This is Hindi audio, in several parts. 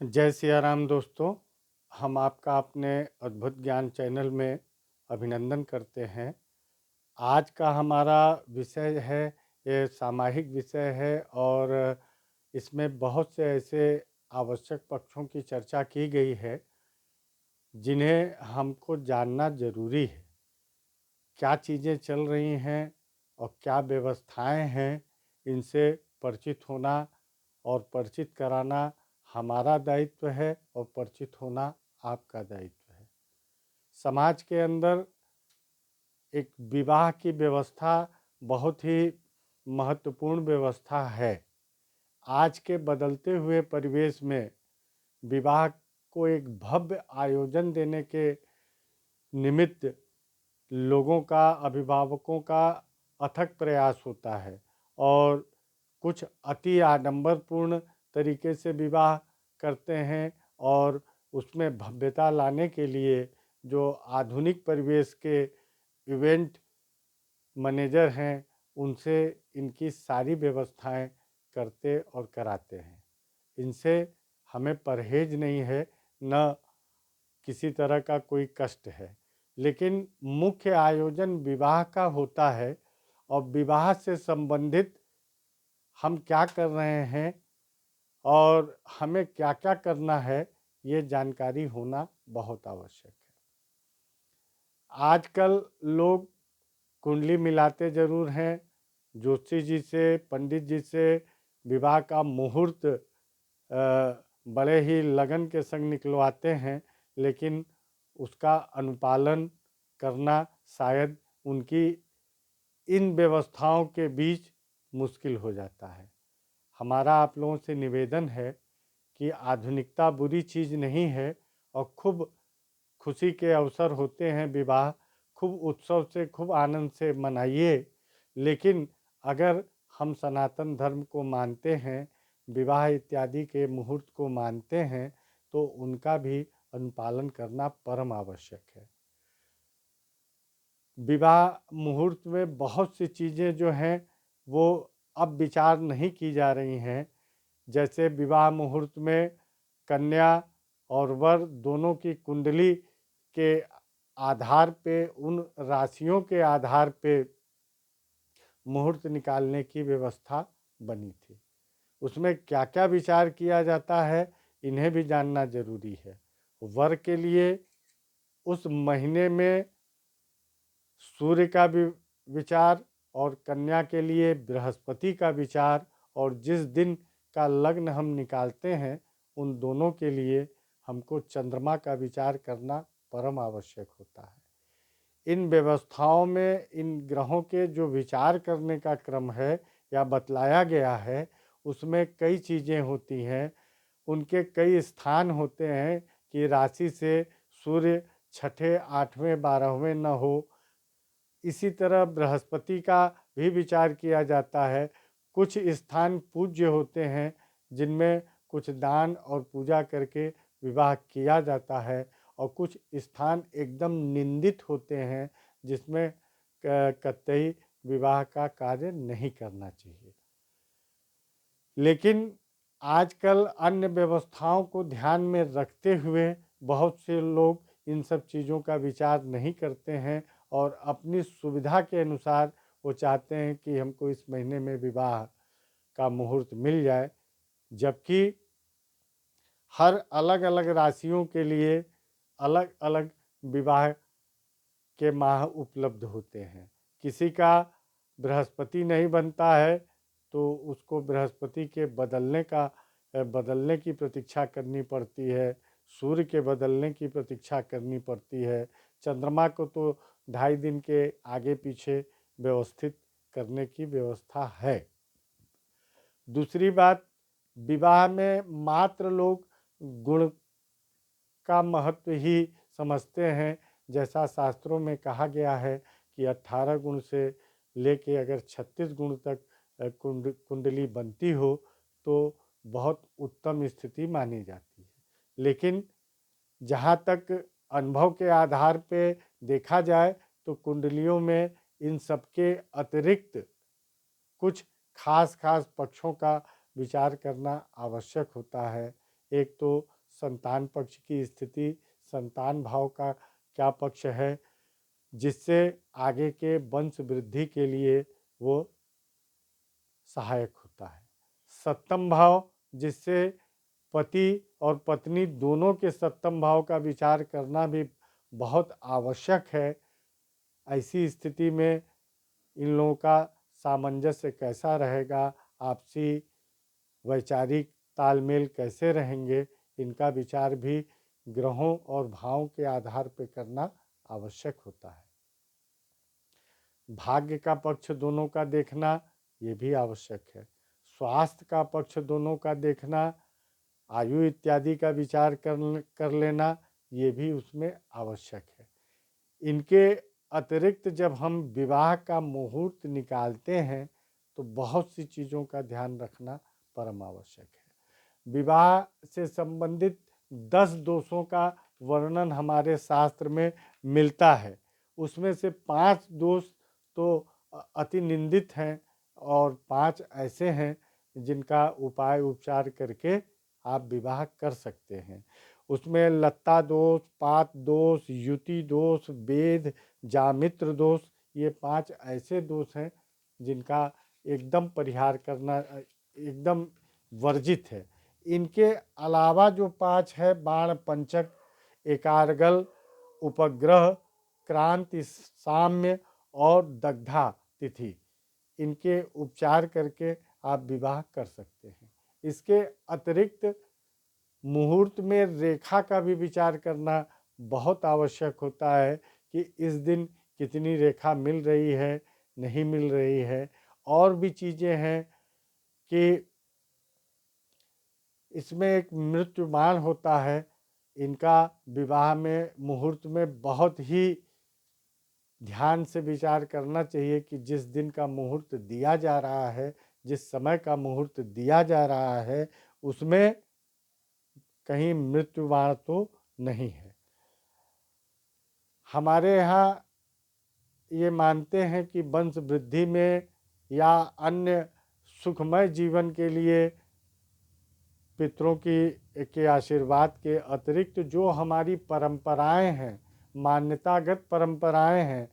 जय सिया राम दोस्तों। हम आपका अपने अद्भुत ज्ञान चैनल में अभिनंदन करते हैं। आज का हमारा विषय है, ये सामाजिक विषय है और इसमें बहुत से ऐसे आवश्यक पक्षों की चर्चा की गई है जिन्हें हमको जानना ज़रूरी है। क्या चीज़ें चल रही हैं और क्या व्यवस्थाएं हैं, इनसे परिचित होना और परिचित कराना हमारा दायित्व है और परिचित होना आपका दायित्व है। समाज के अंदर एक विवाह की व्यवस्था बहुत ही महत्वपूर्ण व्यवस्था है। आज के बदलते हुए परिवेश में विवाह को एक भव्य आयोजन देने के निमित्त लोगों का, अभिभावकों का अथक प्रयास होता है और कुछ अति आडंबरपूर्ण तरीके से विवाह करते हैं और उसमें भव्यता लाने के लिए जो आधुनिक परिवेश के इवेंट मैनेजर हैं, उनसे इनकी सारी व्यवस्थाएं करते और कराते हैं। इनसे हमें परहेज नहीं है, न किसी तरह का कोई कष्ट है, लेकिन मुख्य आयोजन विवाह का होता है और विवाह से संबंधित हम क्या कर रहे हैं और हमें क्या क्या करना है, ये जानकारी होना बहुत आवश्यक है। आजकल लोग कुंडली मिलाते ज़रूर हैं, ज्योतिषी जी से, पंडित जी से विवाह का मुहूर्त बड़े ही लगन के संग निकलवाते हैं, लेकिन उसका अनुपालन करना शायद उनकी इन व्यवस्थाओं के बीच मुश्किल हो जाता है। हमारा आप लोगों से निवेदन है कि आधुनिकता बुरी चीज़ नहीं है और खूब खुशी के अवसर होते हैं विवाह, खूब उत्सव से, खूब आनंद से मनाइए, लेकिन अगर हम सनातन धर्म को मानते हैं, विवाह इत्यादि के मुहूर्त को मानते हैं, तो उनका भी अनुपालन करना परम आवश्यक है। विवाह मुहूर्त में बहुत सी चीज़ें जो हैं वो अब विचार नहीं की जा रही हैं। जैसे विवाह मुहूर्त में कन्या और वर दोनों की कुंडली के आधार पे, उन राशियों के आधार पे मुहूर्त निकालने की व्यवस्था बनी थी। उसमें क्या क्या विचार किया जाता है, इन्हें भी जानना जरूरी है। वर के लिए उस महीने में सूर्य का भी विचार और कन्या के लिए बृहस्पति का विचार, और जिस दिन का लग्न हम निकालते हैं उन दोनों के लिए हमको चंद्रमा का विचार करना परम आवश्यक होता है। इन व्यवस्थाओं में इन ग्रहों के जो विचार करने का क्रम है या बतलाया गया है, उसमें कई चीज़ें होती हैं। उनके कई स्थान होते हैं कि राशि से सूर्य छठे, आठवें, 12वें न हो। इसी तरह बृहस्पति का भी विचार किया जाता है। कुछ स्थान पूज्य होते हैं जिनमें कुछ दान और पूजा करके विवाह किया जाता है, और कुछ स्थान एकदम निंदित होते हैं जिसमें कतई विवाह का कार्य नहीं करना चाहिए। लेकिन आजकल अन्य व्यवस्थाओं को ध्यान में रखते हुए बहुत से लोग इन सब चीज़ों का विचार नहीं करते हैं और अपनी सुविधा के अनुसार वो चाहते हैं कि हमको इस महीने में विवाह का मुहूर्त मिल जाए, जबकि हर अलग अलग राशियों के लिए अलग अलग विवाह के माह उपलब्ध होते हैं। किसी का बृहस्पति नहीं बनता है तो उसको बृहस्पति के बदलने की प्रतीक्षा करनी पड़ती है, सूर्य के बदलने की प्रतीक्षा करनी पड़ती है, चंद्रमा को तो 2.5 दिन के आगे पीछे व्यवस्थित करने की व्यवस्था है। दूसरी बात, विवाह में मात्र लोग गुण का महत्व ही समझते हैं। जैसा शास्त्रों में कहा गया है कि 18 गुण से लेके अगर 36 गुण तक कुंडली बनती हो तो बहुत उत्तम स्थिति मानी जाती है। लेकिन जहाँ तक अनुभव के आधार पे देखा जाए तो कुंडलियों में इन सबके अतिरिक्त कुछ खास खास पक्षों का विचार करना आवश्यक होता है। एक तो संतान पक्ष की स्थिति, संतान भाव का क्या पक्ष है, जिससे आगे के वंश वृद्धि के लिए वो सहायक होता है। सप्तम भाव, जिससे पति और पत्नी दोनों के सप्तम भाव का विचार करना भी बहुत आवश्यक है। ऐसी स्थिति में इन लोगों का सामंजस्य कैसा रहेगा, आपसी वैचारिक तालमेल कैसे रहेंगे, इनका विचार भी ग्रहों और भावों के आधार पर करना आवश्यक होता है। भाग्य का पक्ष दोनों का देखना ये भी आवश्यक है। स्वास्थ्य का पक्ष दोनों का देखना, आयु इत्यादि का विचार कर लेना ये भी उसमें आवश्यक है। इनके अतिरिक्त जब हम विवाह का मुहूर्त निकालते हैं तो बहुत सी चीज़ों का ध्यान रखना परम आवश्यक है। विवाह से संबंधित 10 दोषों का वर्णन हमारे शास्त्र में मिलता है। उसमें से 5 दोष तो अति निंदित हैं और 5 ऐसे हैं जिनका उपाय उपचार करके आप विवाह कर सकते हैं। उसमें लत्ता दोष, पात दोष, युति दोष, वेद, जामित्र दोष, ये 5 ऐसे दोष हैं जिनका एकदम परिहार करना एकदम वर्जित है। इनके अलावा जो 5 है, बाण पंचक, एकारगल, उपग्रह, क्रांति, साम्य और दग्धा तिथि, इनके उपचार करके आप विवाह कर सकते हैं। इसके अतिरिक्त मुहूर्त में रेखा का भी विचार करना बहुत आवश्यक होता है कि इस दिन कितनी रेखा मिल रही है, नहीं मिल रही है। और भी चीज़ें हैं कि इसमें एक मृत्युबाण होता है, इनका विवाह में मुहूर्त में बहुत ही ध्यान से विचार करना चाहिए कि जिस दिन का मुहूर्त दिया जा रहा है, जिस समय का मुहूर्त दिया जा रहा है, उसमें कहीं मृत्युबाण तो नहीं है। हमारे यहाँ ये मानते हैं कि वंश वृद्धि में या अन्य सुखमय जीवन के लिए पितरों के आशीर्वाद के अतिरिक्त जो हमारी परंपराएं हैं, मान्यतागत परंपराएं हैं,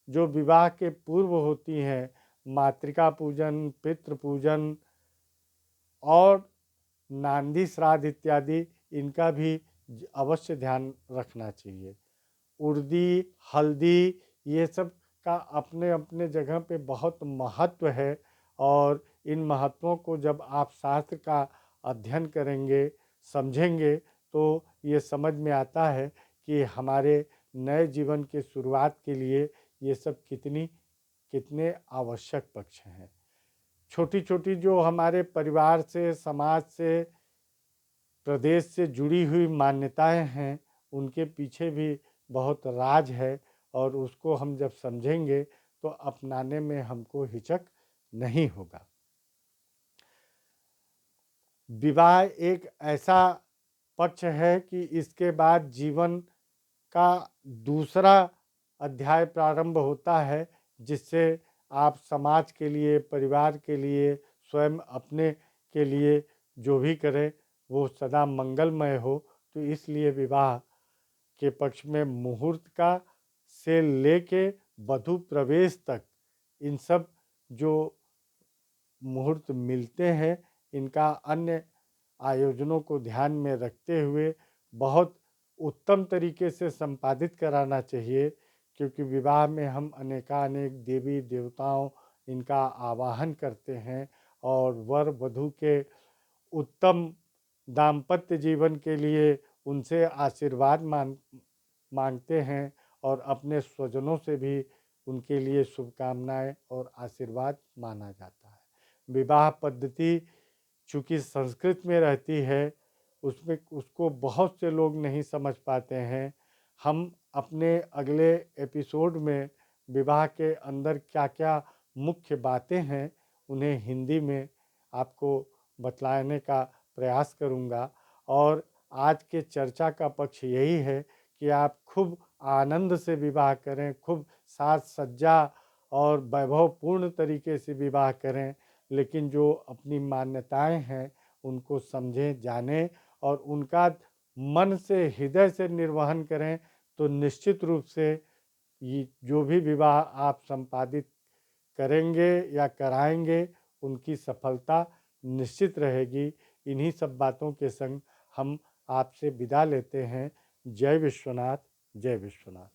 जो विवाह के पूर्व होती हैं, मातृका पूजन, पितृ पूजन और नांदी श्राद्ध इत्यादि, इनका भी अवश्य ध्यान रखना चाहिए। उर्दी, हल्दी, ये सब का अपने अपने जगह पे बहुत महत्व है और इन महत्वों को जब आप शास्त्र का अध्ययन करेंगे, समझेंगे, तो ये समझ में आता है कि हमारे नए जीवन के शुरुआत के लिए ये सब कितने आवश्यक पक्ष हैं। छोटी छोटी जो हमारे परिवार से, समाज से, प्रदेश से जुड़ी हुई मान्यताएं हैं, उनके पीछे भी बहुत राज है और उसको हम जब समझेंगे तो अपनाने में हमको हिचक नहीं होगा। विवाह एक ऐसा पक्ष है कि इसके बाद जीवन का दूसरा अध्याय प्रारंभ होता है, जिससे आप समाज के लिए, परिवार के लिए, स्वयं अपने के लिए जो भी करें वो सदा मंगलमय हो। तो इसलिए विवाह के पक्ष में मुहूर्त का से लेके वधु प्रवेश तक इन सब जो मुहूर्त मिलते हैं, इनका अन्य आयोजनों को ध्यान में रखते हुए बहुत उत्तम तरीके से संपादित कराना चाहिए, क्योंकि विवाह में हम अनेकानेक देवी देवताओं इनका आवाहन करते हैं और वर वधु के उत्तम दाम्पत्य जीवन के लिए उनसे आशीर्वाद मांगते हैं और अपने स्वजनों से भी उनके लिए शुभकामनाएं और आशीर्वाद माना जाता है। विवाह पद्धति चूँकि संस्कृत में रहती है, उसमें उसको बहुत से लोग नहीं समझ पाते हैं। हम अपने अगले एपिसोड में विवाह के अंदर क्या क्या मुख्य बातें हैं, उन्हें हिंदी में आपको बतलाने का प्रयास करूंगा। और आज के चर्चा का पक्ष यही है कि आप खूब आनंद से विवाह करें, खूब साज सज्जा और वैभवपूर्ण तरीके से विवाह करें, लेकिन जो अपनी मान्यताएं हैं उनको समझें, जानें और उनका मन से हृदय से निर्वहन करें तो निश्चित रूप से ये जो भी विवाह आप संपादित करेंगे या कराएंगे उनकी सफलता निश्चित रहेगी। इन्हीं सब बातों के संग हम आपसे विदा लेते हैं। जय विश्वनाथ, जय विश्वनाथ।